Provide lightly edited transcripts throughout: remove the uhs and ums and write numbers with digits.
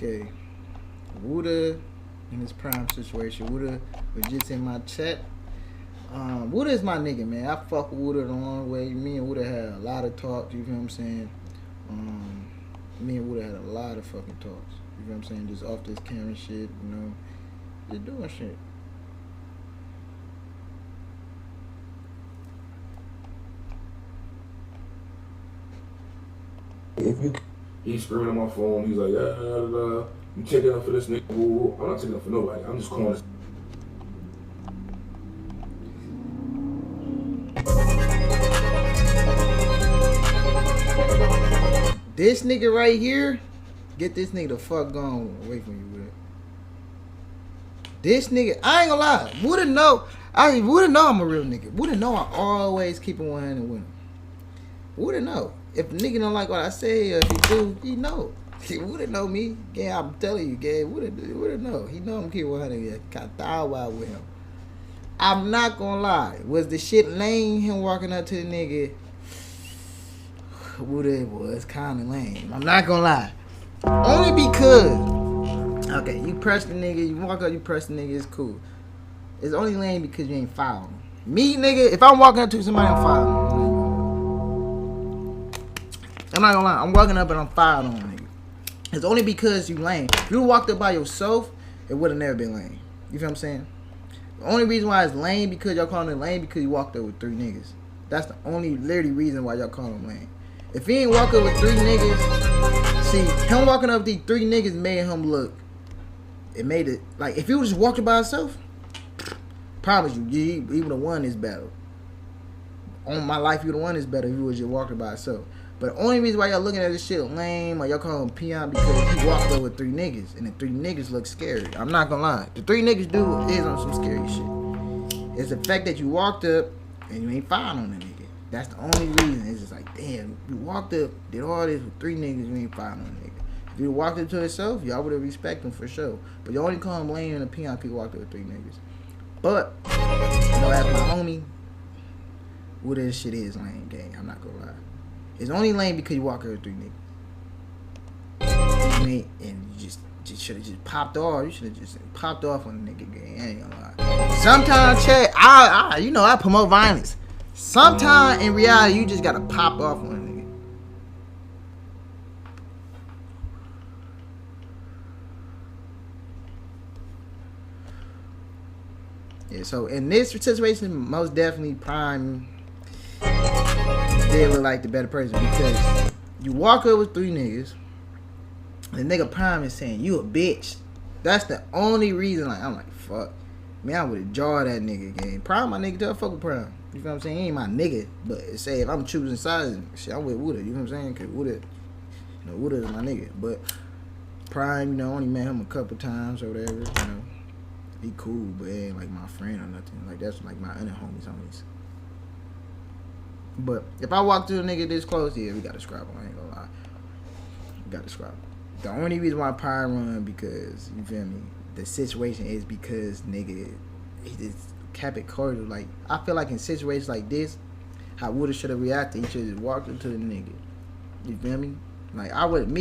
Okay. Wooda in his prime situation. Wooda was just in my chat. Wooda is my nigga, man. I fuck with Wooda the long way. Me and Wooda had a lot of talks, you feel what I'm saying? Me and Wooda had a lot of fucking talks. You feel what I'm saying? Just off this camera shit, you know. Just doing shit. He's screaming on my phone. He's like, I'm taking up for this nigga. I'm not taking up for nobody. I'm just calling this. This nigga right here, get this nigga the fuck gone away from you with it. This nigga, I ain't gonna lie. Wooda know I'm a real nigga. Wooda know I always keep it 100 with him. Wooda know. If a nigga don't like what I say, or if he do, he know. He Wooda know me. Yeah, I'm telling you, gay. Wooda know. He know I'm keep 100. Got thou out with him. I'm not gonna lie. Was the shit lame him walking up to the nigga? Wooda was kind of lame. I'm not gonna lie. Only because, okay, you press the nigga, you walk up, you press the nigga, it's cool. It's only lame because you ain't following. Me, nigga, if I'm walking up to somebody, I'm following. I'm not gonna lie. I'm walking up and I'm fired on nigga. It's only because you lame. If you walked up by yourself, it would have never been lame. You feel what I'm saying? The only reason why it's lame because y'all calling it lame because you walked up with 3 niggas. That's the only literally reason why y'all call him lame. If he ain't walk up with 3 niggas, see, him walking up with these 3 niggas made him look. It made it like if he was just walking by himself, promise you, he would have won this battle. On my life, he would have won this battle if he was just walking by himself. But the only reason why y'all looking at this shit lame or y'all call him peon because he walked up with 3 niggas and the 3 niggas look scary. I'm not gonna lie. The 3 niggas do is on some scary shit. It's the fact that you walked up and you ain't fired on the nigga. That's the only reason. It's just like, damn, you walked up, did all this with 3 niggas, you ain't fired on the nigga. If you walked up to yourself, y'all would have respected him for sure. But you only call him lame and a peon because he walked up with 3 niggas. But, you know, as my homie, what this shit is lame, gang. I'm not gonna lie. It's only lame because you walk over 3 niggas. And you just should have just popped off. You should have just popped off on the nigga gang. I ain't gonna lie. Sometimes, chat, I promote violence. Sometimes in reality, you just gotta pop off on a nigga. Yeah, so in this situation, most definitely Prime did look like the better person because you walk up with 3 niggas, the nigga Prime is saying you a bitch. That's the only reason. Like I'm like fuck, man, I would have jawed that nigga game. Prime my nigga, tell fuck with Prime. You know what I'm saying? He ain't my nigga, but say if I'm choosing sides, shit, I'm with Wooda. You know what I'm saying? Cause Wooda, you know, Wooda is my nigga. But Prime, you know, only met him a couple times or whatever. You know, he cool, but he ain't like my friend or nothing. Like that's like my other homies. But if I walk to a nigga this close, yeah, we got to scrap him. I ain't gonna lie. We got to scrap him. The only reason why Prime run because you feel me. The situation is because nigga, he just kept it cordial. Like I feel like in situations like this, how Wooda should have reacted. He should have just walked up to the nigga. You feel me? Like I would have.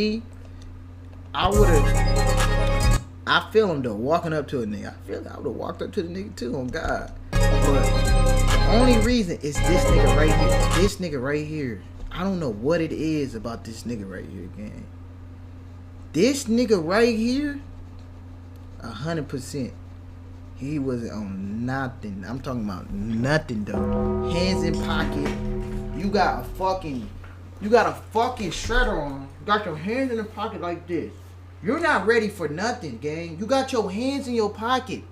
I feel him though walking up to a nigga. I feel like I would have walked up to the nigga too. On God, but the only reason is this nigga right here. This nigga right here. I don't know what it is about this nigga right here, gang. This nigga right here, 100%. He wasn't on nothing. I'm talking about nothing though. Hands in pocket. You got a fucking shredder on. You got your hands in the pocket like this. You're not ready for nothing, gang. You got your hands in your pocket.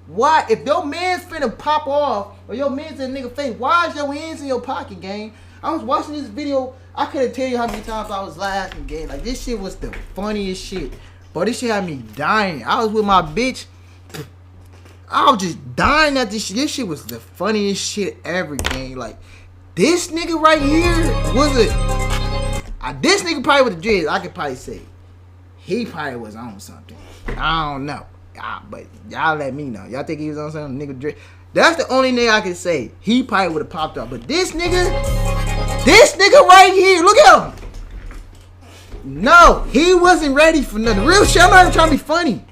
Why? If your man's finna pop off or your man's in a nigga face, why is your hands in your pocket, gang? I was watching this video. I couldn't tell you how many times I was laughing, gang. Like this shit was the funniest shit. But this shit had me dying. I was with my bitch. I was just dying at this shit. This shit was the funniest shit ever, gang. Like, this nigga right here was this nigga probably with the dreads. I could probably say he probably was on something. I don't know. But y'all let me know. Y'all think he was on something? Nigga dread. That's the only nigga I can say. He probably would have popped up. But this nigga right here, look at him. No, he wasn't ready for nothing. Real shit, I'm not even trying to be funny.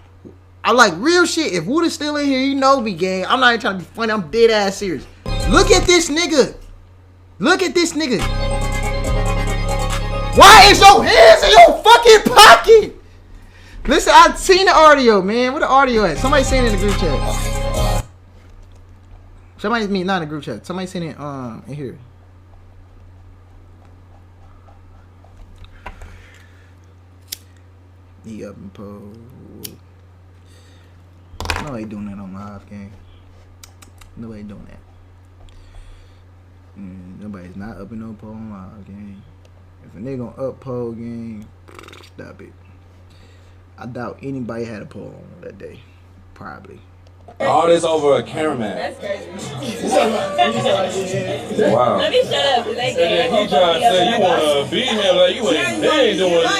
I like real shit. If Wooda's still in here, you know me, gang. I'm not even trying to be funny. I'm dead ass serious. Look at this nigga. Look at this nigga. Why is your hands in your fucking pocket? Listen, I seen the audio, man. Where the audio at? Somebody send it in the group chat. Somebody, not in the group chat. Somebody send it in here. The up and pole. Nobody doing that on live, gang. Nobody doing that. Nobody's not up and no pole on live, gang. If a nigga gonna up pole, gang, stop it. I doubt anybody had a pole on that day. Probably. All this over a cameraman. That's crazy. Wow. Let me shut up, because they can't. He trying to say you want to beat him like you ain't doing this.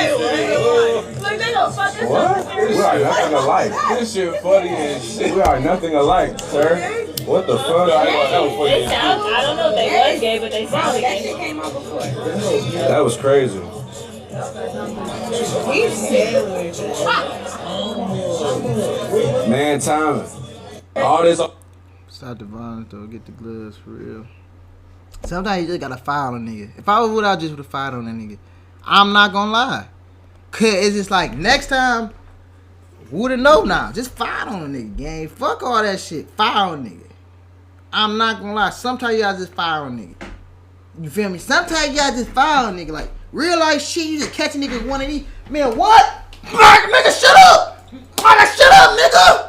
Look, they don't fuck us What? up. We are nothing alike. This shit funny as shit. We are nothing alike, sir. What the fuck? They sound, I don't know if they was gay, but they sounded gay. That was crazy. Man, timing. All this. Stop the violence though. Get the gloves for real. Sometimes you just gotta file a nigga. If I was Wooda, I just would have filed on that nigga. I'm not gonna lie. Cause it's just like next time, Wooda know now. Just file on a nigga, gang. Fuck all that shit. File on a nigga. I'm not gonna lie. Sometimes you gotta just file on a nigga. You feel me? Sometimes you gotta just file on a nigga. Like real life shit, you just catch a nigga with one of these. Man, what? Nigga, shut up! Nigga, shut up, nigga!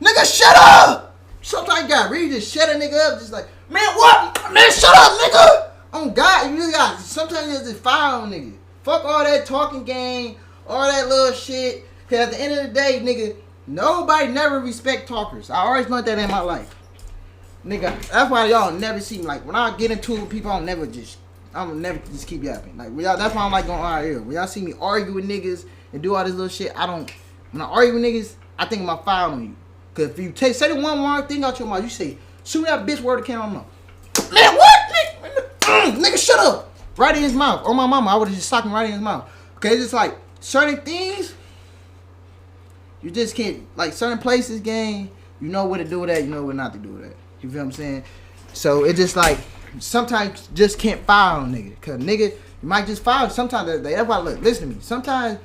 Nigga, shut up! Sometimes you gotta really just shut a nigga up. Just like, man, what? Man, shut up, nigga! Oh, God, you really got. Sometimes you just fire on nigga. Fuck all that talking game, all that little shit. Cause at the end of the day, nigga, nobody never respect talkers. I always learned that in my life. Nigga, that's why y'all never see me. Like, when I get into it with people, I'm never just keep yapping. Like, when y'all, that's why I'm like going out here. When y'all see me argue with niggas and do all this little shit, when I argue with niggas, I think about filing on you. Cause if you say the one wrong thing out your mouth, you say, shoot that bitch word to camera mouth. Man, what? Nigga, shut up. Right in his mouth. On my mama, I would have just socked him right in his mouth. Okay, it's just like certain things, you just can't, like certain places, gang, you know what to do with that, you know what not to do with that. You feel what I'm saying? So it's just like, sometimes you just can't file on nigga. Cause nigga, you might just file. Sometimes that's why, look, listen to me. Sometimes,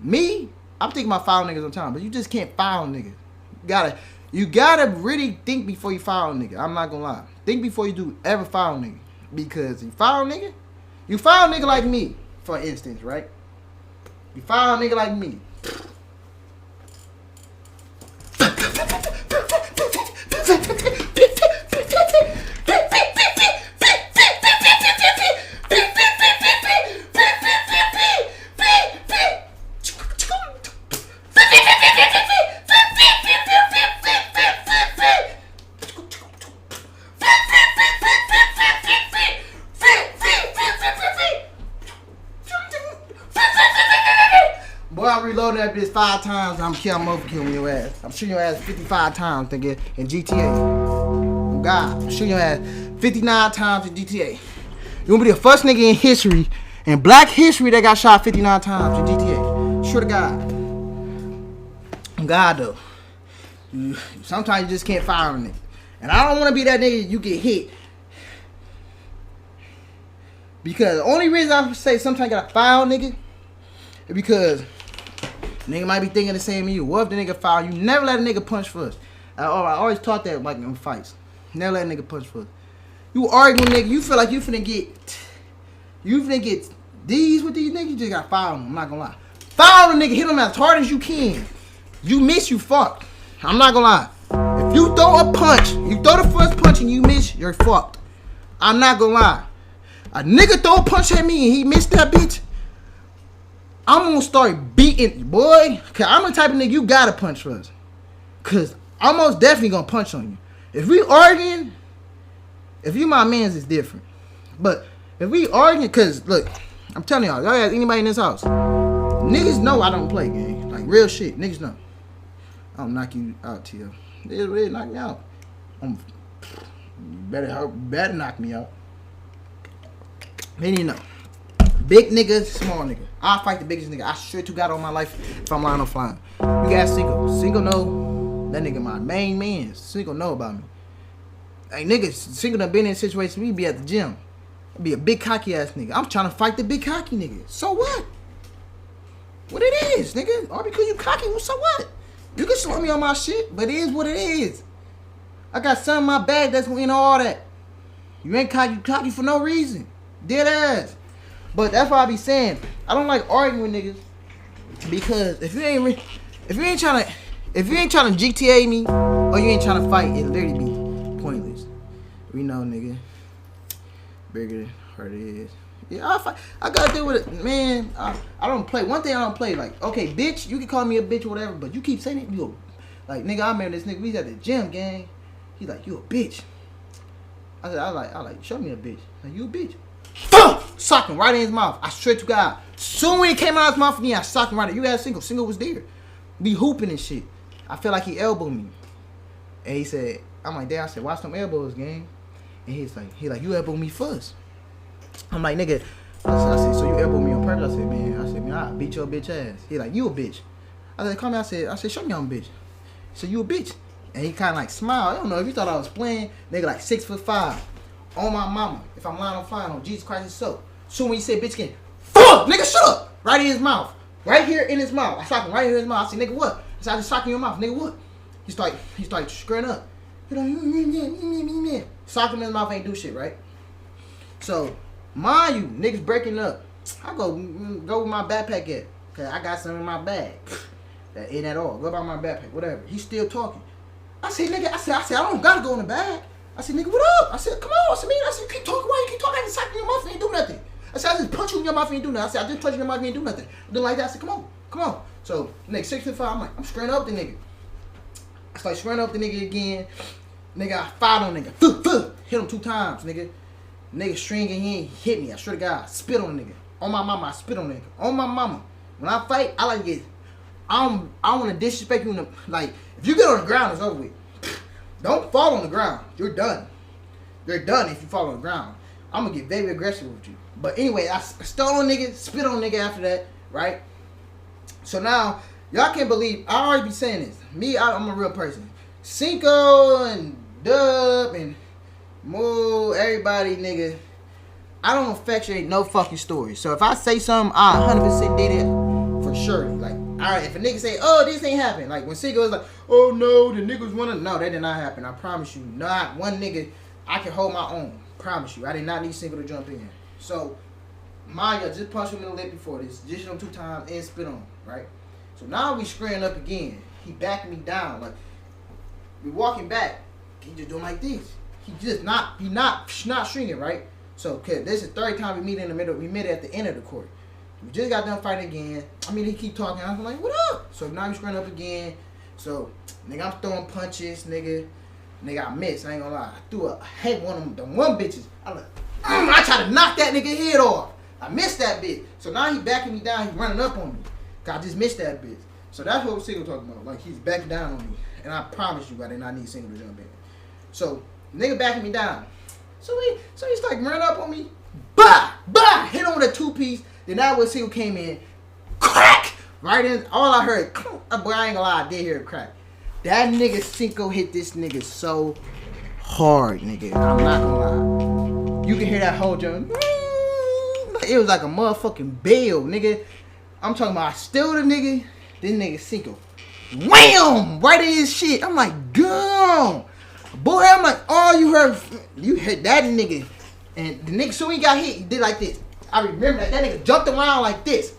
I'm thinking about filing niggas on time, but you just can't file nigga. You gotta really think before you file a nigga. I'm not gonna lie. Think before you do ever file a nigga. Because you file a nigga like me, for instance, right? You file a nigga like me. Boy, I reloaded that bitch 5 times. I'm overkilling your ass. I'm shooting your ass 55 times, nigga, in GTA. Oh God, I'm shooting your ass 59 times in GTA. You gonna be the first nigga in history, in black history, that got shot 59 times in GTA. Sure to God. Oh God, though. Sometimes you just can't fire a nigga. And I don't want to be that nigga you get hit. Because the only reason I say sometimes you gotta file nigga is because nigga might be thinking the same as you. What if the nigga foul you? Never let a nigga punch first. I always taught that like in fights. Never let a nigga punch first. You arguing nigga, you feel like you finna get these with these niggas, you just gotta foul them. I'm not gonna lie. Foul the nigga, hit him as hard as you can. You miss, you fucked. I'm not gonna lie. If you throw a punch, you throw the first punch and you miss, you're fucked. I'm not gonna lie. A nigga throw a punch at me and he missed that bitch, I'm gonna start beating, boy. Cause I'm the type of nigga you gotta punch first. Cause I'm most definitely gonna punch on you. If we arguing, if you my mans, it's different. But if we arguing, cause look, I'm telling y'all ask anybody in this house, niggas know I don't play game. Like real shit, niggas know. I'll knock you out, T.O. They knock me out. You better knock me out. Then you know. Big nigga, small nigga. I'll fight the biggest nigga. I sure to God on my life if I'm lying or flying. You got Cinco. Cinco know that nigga my main man. Cinco know about me. Hey nigga, Cinco done been in situations we be at the gym. Be a big cocky ass nigga. I'm trying to fight the big cocky nigga. So what? What it is, nigga? All because you cocky, well, so what? You can slow me on my shit, but it is what it is. I got something in my bag that's gonna end all that. You ain't cocky for no reason. Dead ass. But that's why I be saying I don't like arguing with niggas because if you ain't trying to GTA me or you ain't trying to fight, it literally be pointless. We know, nigga. Bigger than hurt it is. Yeah, I gotta deal with it, man. I don't play. One thing I don't play, like, okay, bitch, you can call me a bitch or whatever, but you keep saying it, you like, nigga, I remember this nigga, we was at the gym, gang. He like, you a bitch. I said, I like, show me a bitch. Like, you a bitch. Fuck! Sock him right in his mouth. I swear to God. Soon when he came out of his mouth, I socked him right in. You had Single. Single was there. Be hooping and shit. I felt like he elbowed me. And he said, I'm like, damn, I said, watch them elbows, gang. And he like, you elbowed me first. I'm like, nigga, I said, so you elbowed me on purpose? I said, man, I beat your bitch ass. He like, you a bitch. I said, call me. I said, show me I'm a bitch. So you a bitch. And he kind of like smiled. I don't know if you thought I was playing. Nigga like 6'5". On my mama. If I'm lying, I'm flying on Jesus Christ himself. So when he said bitch again, fuck, nigga, shut up. Right in his mouth. Right here in his mouth. I socked him right here in his mouth. I said, nigga, what? I said, I just socked in your mouth. Nigga, what? He started screwing up. He like, sock him in his mouth, ain't do shit, right? So, mind you, niggas breaking up. I go with my backpack at. Cause I got something in my bag. That ain't at all. Go by my backpack, whatever. He's still talking. I said, nigga, I said, I don't gotta go in the bag. I said, nigga, what up? I said, come on. I said, man, you keep talking. Why you keep talking? I just sock in your mouth and ain't do nothing. I said, I just punch you in your mouth and ain't do nothing. I said, I just punch you in your mouth and ain't do nothing. Then like that, I said, come on. So, nigga, 6'5", I'm like, I'm straight up the nigga. I start straight up the nigga again. Nigga, I fired on nigga. Hit him 2 times, nigga. Nigga stringing, he ain't hit me. I swear to God, I spit on the nigga. On my mama, I spit on the nigga. On my mama. When I fight, I like to get, I want to disrespect you in the, like, if you get on the ground, it's over with. Don't fall on the ground. You're done. You're done if you fall on the ground. I'm going to get very aggressive with you. But anyway, I stole on nigga, spit on nigga after that, right? So now, y'all can't believe, I already be saying this. Me, I'm a real person. Cinco and Dub and Moo, everybody, nigga, I don't effectuate no fucking story. So if I say something, I 100% did it for sure. Like, alright, if a nigga say, oh, this ain't happen. Like, when Cinco was like, oh, no, the niggas wanna, no, that did not happen. I promise you. Not one nigga, I can hold my own. Promise you. I did not need Cinco to jump in. So, Maya just punched him in the lip before this. Just hit him 2 times and spit on him, right? So now we screwing up again. He backing me down. Like, we walking back. He just doing like this. He not stringing, right? So, cause this is the 3rd time we meet in the middle. We met at the end of the court. We just got done fighting again. I mean, he keep talking. I'm like, what up? So now we screwing up again. So, nigga, I'm throwing punches, nigga. Nigga, I missed. I ain't gonna lie. I threw a head one of them one bitches. I tried to knock that nigga head off. I missed that bitch. So now he backing me down. He running up on me. Cause I just missed that bitch. So that's what Single talking about. Like, he's backing down on me. And I promise you, I did not need Single to jump in. So, nigga backing me down. So he's like running up on me. Bah! Bah! Hit him with a 2-piece. Then that was Single came in. Crack! Right in. All I heard. Boy, I ain't gonna lie. I did hear a crack. That nigga Cinco hit this nigga so hard, nigga. I'm not gonna lie. You can hear that whole jump. It was like a motherfucking bell, nigga. I'm talking about I stole the nigga. This nigga Cinco. Wham! Right in his shit. I'm like, gone. Boy, I'm like, oh, you hit that nigga. And the nigga, soon he got hit, he did like this. I remember that nigga jumped around like this.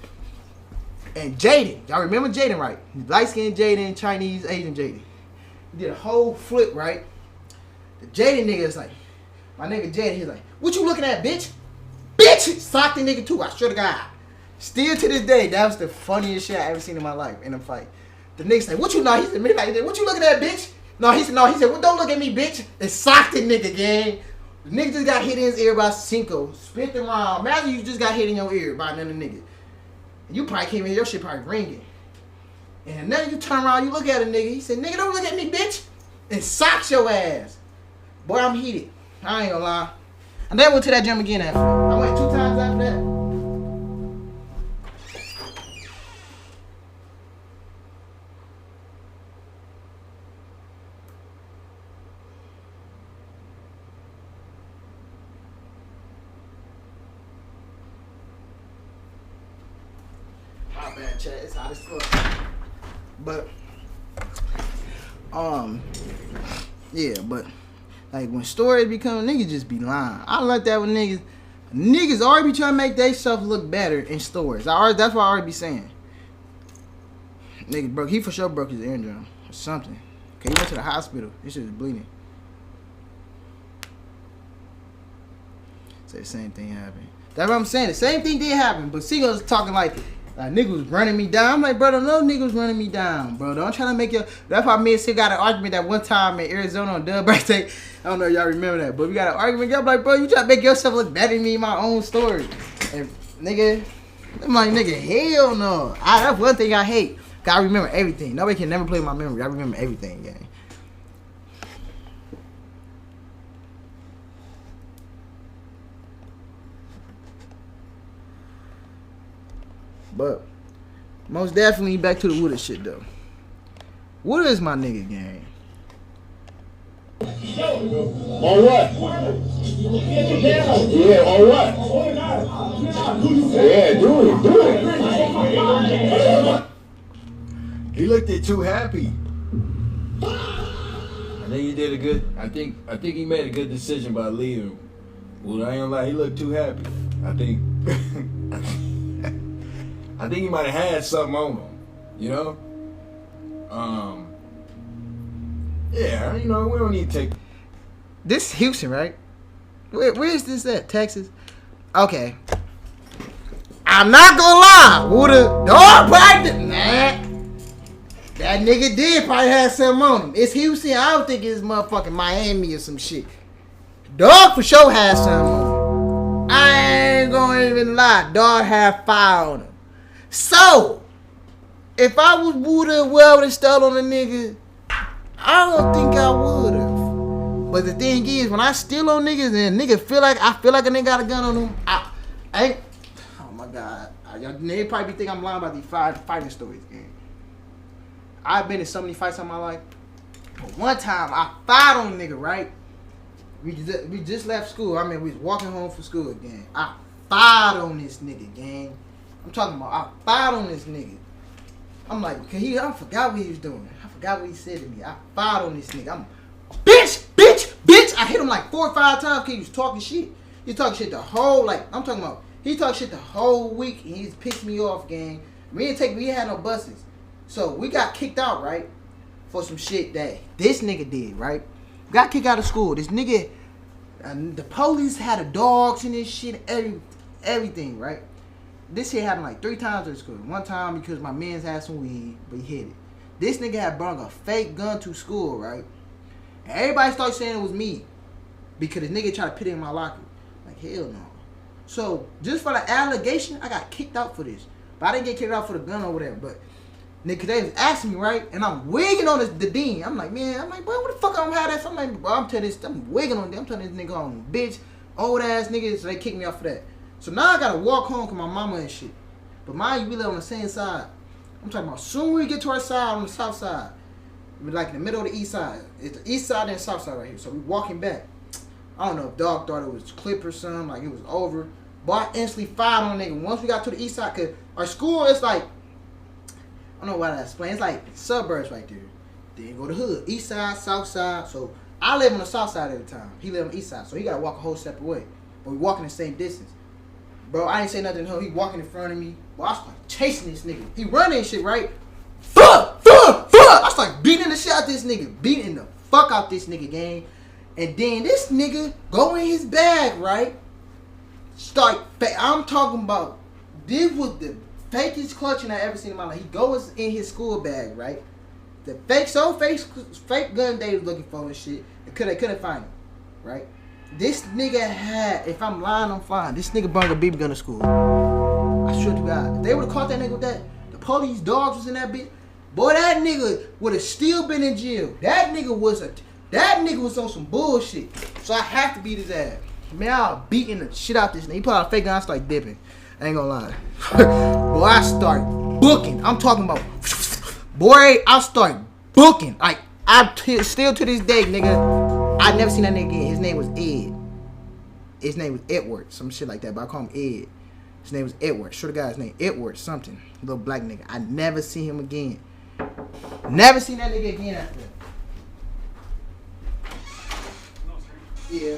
And Jaden, y'all remember Jaden, right? Light-skinned Jaden, Chinese, Asian Jaden. He did a whole flip, right? The Jaden nigga is like, my nigga Jaden, he's like, what you looking at, bitch? Bitch! Socked the nigga too, I swear to God. Still to this day, that was the funniest shit I ever seen in my life in a fight. The nigga said, what you know? He said, what you looking at, bitch? He said, well, don't look at me, bitch. And socked the nigga, gang. The nigga just got hit in his ear by Cinco. Spit around. Imagine you just got hit in your ear by another nigga. And you probably came in here, your shit probably ringing. And then you turn around, you look at a nigga. He said, nigga, don't look at me, bitch. And socks your ass. Boy, I'm heated. I ain't gonna lie. I never went to that gym again after. I went 2 times after that. My bad, chat. It's hot as fuck. But, yeah, but like when stories become, niggas just be lying. I like that when niggas already be trying to make themselves look better in stories. That's what I already be saying. Nigga broke. He for sure broke his eardrum or something. Okay, he went to the hospital. This shit was bleeding. Say the same thing happened. That's what I'm saying. The same thing did happen, but Seagull's talking like nigga was running me down. I'm like, brother, no nigga was running me down, bro. Don't try to make your. That's why me and Sig got an argument that one time in Arizona on Dub birthday. I don't know if y'all remember that, but we got an argument. I'm like, bro, you try to make yourself look better than me in my own story. And nigga, I'm like, nigga, hell no. That's one thing I hate. I remember everything. Nobody can never play my memory. I remember everything, gang. But most definitely back to the Wooda shit though. Wooda is my nigga, gang. On what? Yeah, on what? Yeah, do it. He looked at too happy. I think he did a good. I think he made a good decision by leaving. Well, I ain't gonna lie, he looked too happy. I think he might have had something on him, you know. Yeah, you know, we don't need to take. This Houston, right? Where is this at? Texas? Okay. I'm not gonna lie, Wooda. Dog probably nah. That nigga did probably have something on him. It's Houston. I don't think it's motherfucking Miami or some shit. Dog for sure had something on him. I ain't gonna even lie. Dog had fire on him. So, if I was Wooda, well, and stole on a nigga, I don't think I would've. But the thing is, when I steal on niggas and nigga feel like a nigga got a gun on him, I ain't. Oh my god, they probably think I'm lying about these fighting stories, gang. I've been in so many fights in my life. But one time I fired on a nigga, right? We just left school. I mean, we was walking home from school again. I fired on this nigga, gang. I'm talking about I fired on this nigga. I'm like, I forgot what he was doing. I forgot what he said to me. I fired on this nigga. I'm bitch. I hit him like 4 or 5 times because he was talking shit. He was talking shit the whole, I'm talking about, he talked shit the whole week and he just pissed me off, gang. We didn't had no buses. So we got kicked out, right? For some shit that this nigga did, right? Got kicked out of school. This nigga, the police had the dogs and this shit, everything, right? This shit happened like 3 times at school. One time because my mans had some weed, but he hit it. This nigga had brought a fake gun to school, right? And everybody started saying it was me because this nigga tried to put it in my locker. Like, hell no. So, just for the allegation, I got kicked out for this. But I didn't get kicked out for the gun or whatever. But, nigga, they was asking me, right? And I'm wigging on the dean. I'm like, boy, what the fuck I don't have that? So I'm like, bro, I'm wigging on them. I'm telling this nigga on bitch, old ass niggas. So they kicked me out for that. So now I gotta walk home with my mama and shit. But mind you, we live on the same side. I'm talking about soon we get to our side on the south side. We're like in the middle of the east side. It's the east side and south side right here. So we walking back. I don't know if dog thought it was clip or something, like it was over. But I instantly fired on a nigga. Once we got to the east side, cause our school is like, I don't know why to explain. It's like suburbs right there. Then you go to the hood. East side, south side. So I live on the south side every time. He live on the east side. So he gotta walk a whole separate way. But we walking the same distance. Bro, I ain't say nothing to him. He walking in front of me. Well, I start chasing this nigga. He running shit, right? Fuck! I start beating the shit out this nigga. Beating the fuck out this nigga, gang. And then this nigga go in his bag, right? I'm talking about, this was the fakest clutching I ever seen in my life. He goes in his school bag, right? The fake gun they was looking for and shit. They couldn't find it, right? This nigga had, if I'm lying, I'm fine. This nigga brought a BB gun to school. I swear to God. If they would have caught that nigga with that, the police dogs was in that bitch, boy, that nigga would have still been in jail. That nigga was on some bullshit. So I have to beat his ass. Man, I was beating the shit out this nigga. He put out a fake gun, I start dipping. I ain't gonna lie. Boy, I start booking. I'm talking about, boy, I start booking. Like, still to this day, nigga, I never seen that nigga again. His name was Ed. His name was Edward, some shit like that, but I call him Ed. His name was Edward. Sure the guy's name Edward something. Little black nigga. I never see him again. Never seen that nigga again after that. Yeah.